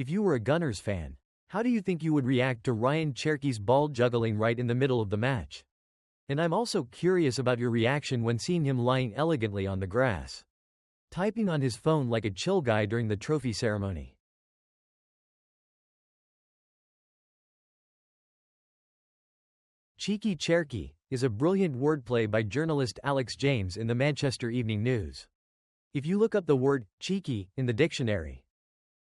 If you were a Gunners fan, how do you think you would react to Rayan Cherki's ball juggling right in the middle of the match? And I'm also curious about your reaction when seeing him lying elegantly on the grass, typing on his phone like a chill guy during the trophy ceremony. Cheeky Cherki is a brilliant wordplay by journalist Alex James in the Manchester Evening News. If you look up the word cheeky in the dictionary,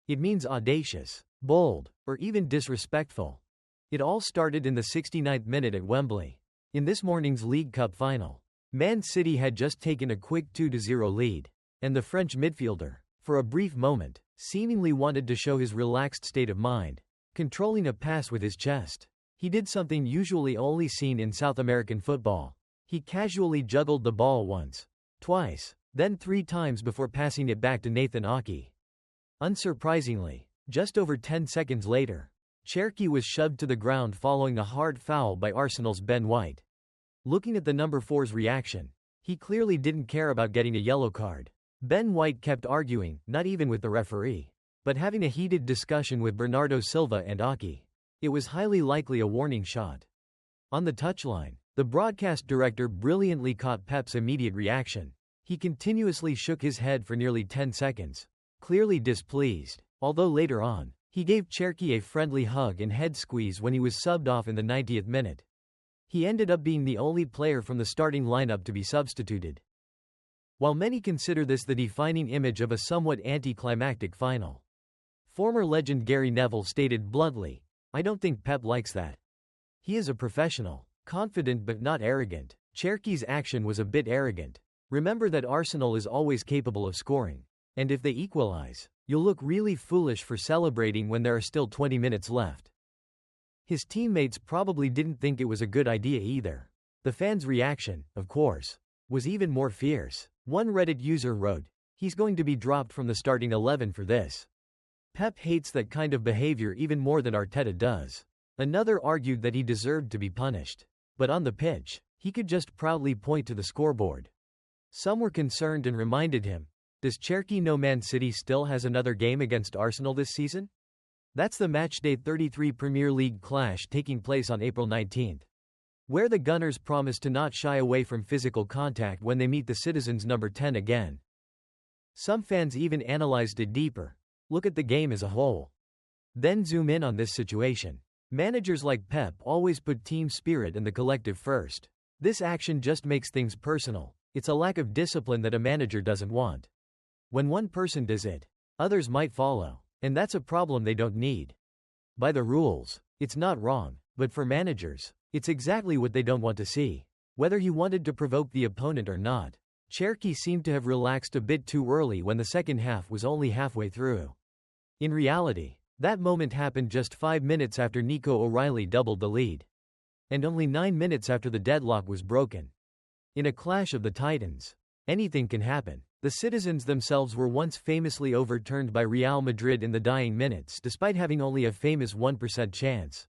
it means audacious, bold, or even disrespectful. It all started in the 69th minute at Wembley. In this morning's League Cup final, Man City had just taken a quick 2-0 lead, and the French midfielder, for a brief moment, seemingly wanted to show his relaxed state of mind, controlling a pass with his chest. He did something usually only seen in South American football. He casually juggled the ball once, twice, then 3 times before passing it back to Nathan Ake. Unsurprisingly, just over 10 seconds later, Cherki was shoved to the ground following a hard foul by Arsenal's Ben White. Looking at the number 4's reaction, he clearly didn't care about getting a yellow card. Ben White kept arguing, not even with the referee, but having a heated discussion with Bernardo Silva and Ake. It was highly likely a warning shot. On the touchline, the broadcast director brilliantly caught Pep's immediate reaction. He continuously shook his head for nearly 10 seconds, clearly displeased, although later on, he gave Cherki a friendly hug and head squeeze when he was subbed off in the 90th minute. He ended up being the only player from the starting lineup to be substituted. While many consider this the defining image of a somewhat anticlimactic final, former legend Gary Neville stated bluntly, "I don't think Pep likes that. He is a professional, confident but not arrogant." Cherki's action was a bit arrogant. Remember that Arsenal is always capable of scoring, and if they equalize, you'll look really foolish for celebrating when there are still 20 minutes left. His teammates probably didn't think it was a good idea either. The fans' reaction, of course, was even more fierce. One Reddit user wrote, "He's going to be dropped from the starting 11 for this. Pep hates that kind of behavior even more than Arteta does." Another argued that he deserved to be punished. But on the pitch, he could just proudly point to the scoreboard. Some were concerned and reminded him, "Does Cherki know Man City still has another game against Arsenal this season?" That's the Matchday 33 Premier League clash taking place on April 19th, where the Gunners promise to not shy away from physical contact when they meet the Citizens number 10 again. Some fans even analyzed it deeper. Look at the game as a whole. Then zoom in on this situation. Managers like Pep always put team spirit and the collective first. This action just makes things personal. It's a lack of discipline that a manager doesn't want. When one person does it, others might follow, and that's a problem they don't need. By the rules, it's not wrong, but for managers, it's exactly what they don't want to see, whether he wanted to provoke the opponent or not. Cherki seemed to have relaxed a bit too early when the second half was only halfway through. In reality, that moment happened just 5 minutes after Nico O'Reilly doubled the lead, and only 9 minutes after the deadlock was broken. In a clash of the titans, anything can happen. The Citizens themselves were once famously overturned by Real Madrid in the dying minutes despite having only a famous 1% chance.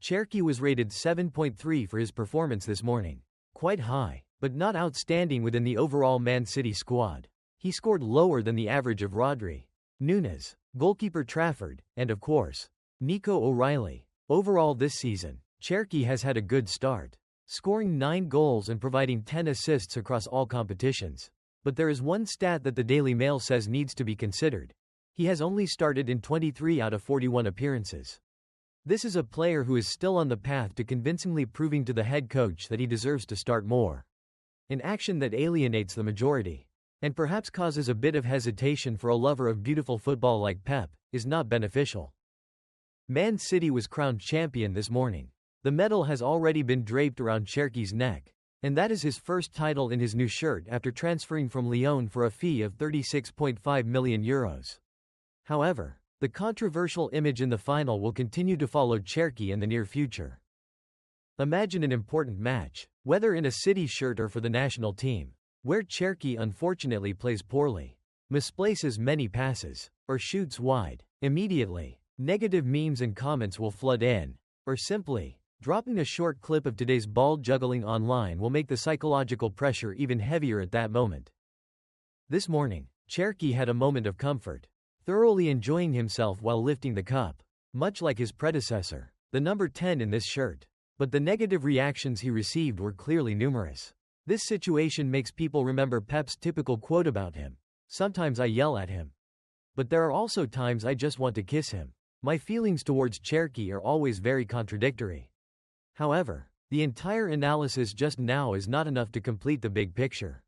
Cherki was rated 7.3 for his performance this morning. Quite high, but not outstanding within the overall Man City squad. He scored lower than the average of Rodri, Nunes, goalkeeper Trafford, and of course, Nico O'Reilly. Overall this season, Cherki has had a good start, scoring 9 goals and providing 10 assists across all competitions. But there is one stat that the Daily Mail says needs to be considered. He has only started in 23 out of 41 appearances. This is a player who is still on the path to convincingly proving to the head coach that he deserves to start more. An action that alienates the majority, and perhaps causes a bit of hesitation for a lover of beautiful football like Pep, is not beneficial. Man City was crowned champion this morning. The medal has already been draped around Cherki's neck, and that is his first title in his new shirt after transferring from Lyon for a fee of €36.5 million. However, the controversial image in the final will continue to follow Cherki in the near future. Imagine an important match, whether in a City shirt or for the national team, where Cherki unfortunately plays poorly, misplaces many passes, or shoots wide. Immediately, negative memes and comments will flood in, or simply, dropping a short clip of today's ball juggling online will make the psychological pressure even heavier at that moment. This morning, Cherki had a moment of comfort. thoroughly enjoying himself while lifting the cup. Much like his predecessor, the number 10 in this shirt. But the negative reactions he received were clearly numerous. This situation makes people remember Pep's typical quote about him. Sometimes I yell at him. But there are also times I just want to kiss him. My feelings towards Cherki are always very contradictory. However, the entire analysis just now is not enough to complete the big picture.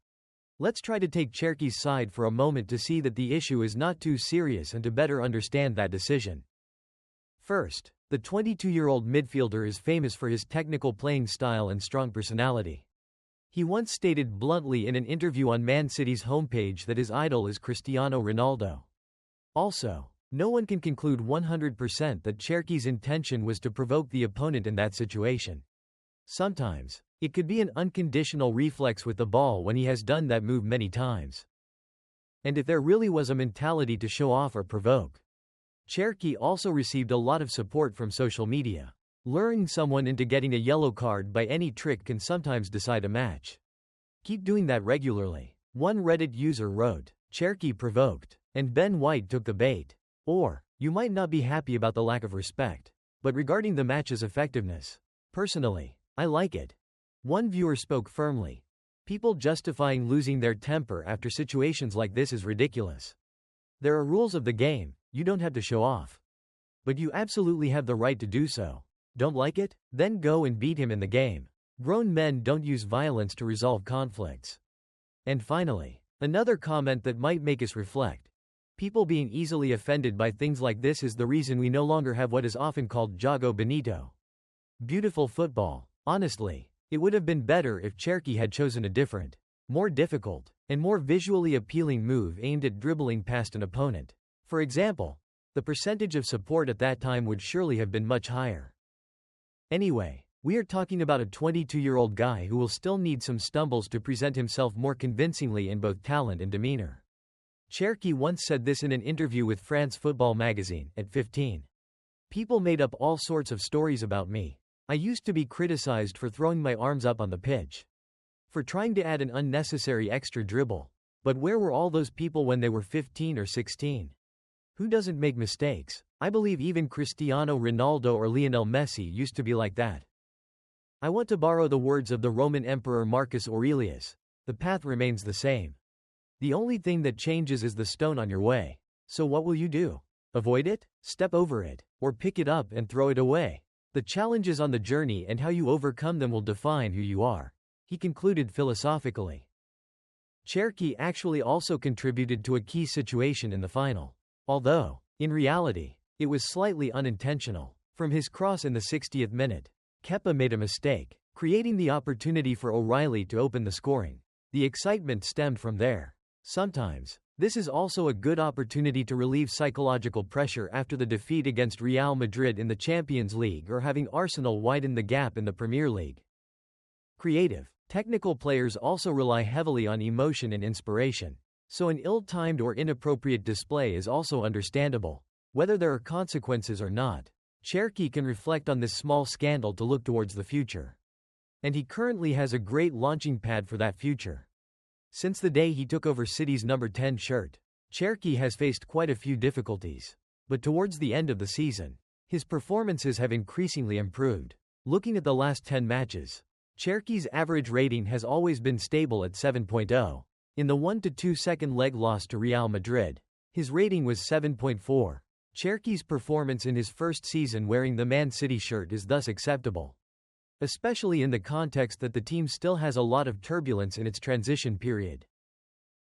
Let's try to take Cherki's side for a moment to see that the issue is not too serious and to better understand that decision. First, the 22-year-old midfielder is famous for his technical playing style and strong personality. He once stated bluntly in an interview on Man City's homepage that his idol is Cristiano Ronaldo. Also, no one can conclude 100% that Cherki's intention was to provoke the opponent in that situation. Sometimes, it could be an unconditional reflex with the ball when he has done that move many times. And if there really was a mentality to show off or provoke. Cherki also received a lot of support from social media. Luring someone into getting a yellow card by any trick can sometimes decide a match. Keep doing that regularly. One Reddit user wrote, "Cherki provoked, and Ben White took the bait." Or, "You might not be happy about the lack of respect. But regarding the match's effectiveness, personally, I like it." One viewer spoke firmly. People justifying losing their temper after situations like this is ridiculous. There are rules of the game, you don't have to show off. But you absolutely have the right to do so. Don't like it? Then go and beat him in the game. Grown men don't use violence to resolve conflicts. And finally, another comment that might make us reflect. People being easily offended by things like this is the reason we no longer have what is often called Jogo Bonito. Beautiful football. Honestly, it would have been better if Cherki had chosen a different, more difficult, and more visually appealing move aimed at dribbling past an opponent. For example, the percentage of support at that time would surely have been much higher. Anyway, we are talking about a 22-year-old guy who will still need some stumbles to present himself more convincingly in both talent and demeanor. Cherki once said this in an interview with France Football magazine. At 15, people made up all sorts of stories about me. I used to be criticized for throwing my arms up on the pitch, for trying to add an unnecessary extra dribble. But where were all those people when they were 15 or 16? Who doesn't make mistakes? I believe even Cristiano Ronaldo or Lionel Messi used to be like that. I want to borrow the words of the Roman Emperor Marcus Aurelius. The path remains the same. The only thing that changes is the stone on your way. So what will you do? Avoid it? Step over it? Or pick it up and throw it away? The challenges on the journey and how you overcome them will define who you are, he concluded philosophically. Cherki actually also contributed to a key situation in the final. Although, in reality, it was slightly unintentional. From his cross in the 60th minute, Kepa made a mistake, creating the opportunity for O'Reilly to open the scoring. The excitement stemmed from there. Sometimes, this is also a good opportunity to relieve psychological pressure after the defeat against Real Madrid in the Champions League or having Arsenal widen the gap in the Premier League. Creative, technical players also rely heavily on emotion and inspiration. So an ill-timed or inappropriate display is also understandable, whether there are consequences or not. Cherki can reflect on this small scandal to look towards the future. And he currently has a great launching pad for that future. Since the day he took over City's number 10 shirt, Cherki has faced quite a few difficulties. But towards the end of the season, his performances have increasingly improved. Looking at the last 10 matches, Cherki's average rating has always been stable at 7.0. In the 1-2 second leg loss to Real Madrid, his rating was 7.4. Cherki's performance in his first season wearing the Man City shirt is thus acceptable, especially in the context that the team still has a lot of turbulence in its transition period.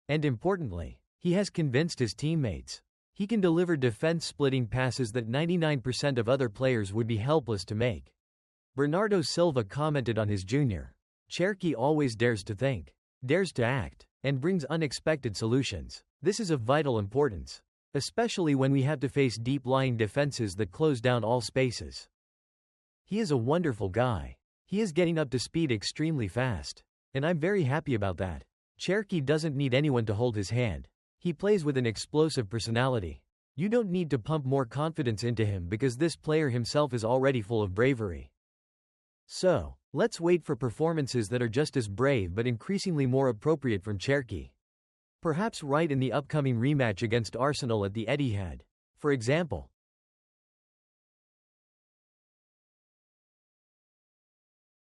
And importantly, he has convinced his teammates. He can deliver defense-splitting passes that 99% of other players would be helpless to make. Bernardo Silva commented on his junior. Cherki always dares to think, dares to act, and brings unexpected solutions. This is of vital importance, especially when we have to face deep-lying defenses that close down all spaces. He is a wonderful guy. He is getting up to speed extremely fast. And I'm very happy about that. Cherki doesn't need anyone to hold his hand. He plays with an explosive personality. You don't need to pump more confidence into him because this player himself is already full of bravery. So, let's wait for performances that are just as brave but increasingly more appropriate from Cherki. Perhaps right in the upcoming rematch against Arsenal at the Etihad. For example,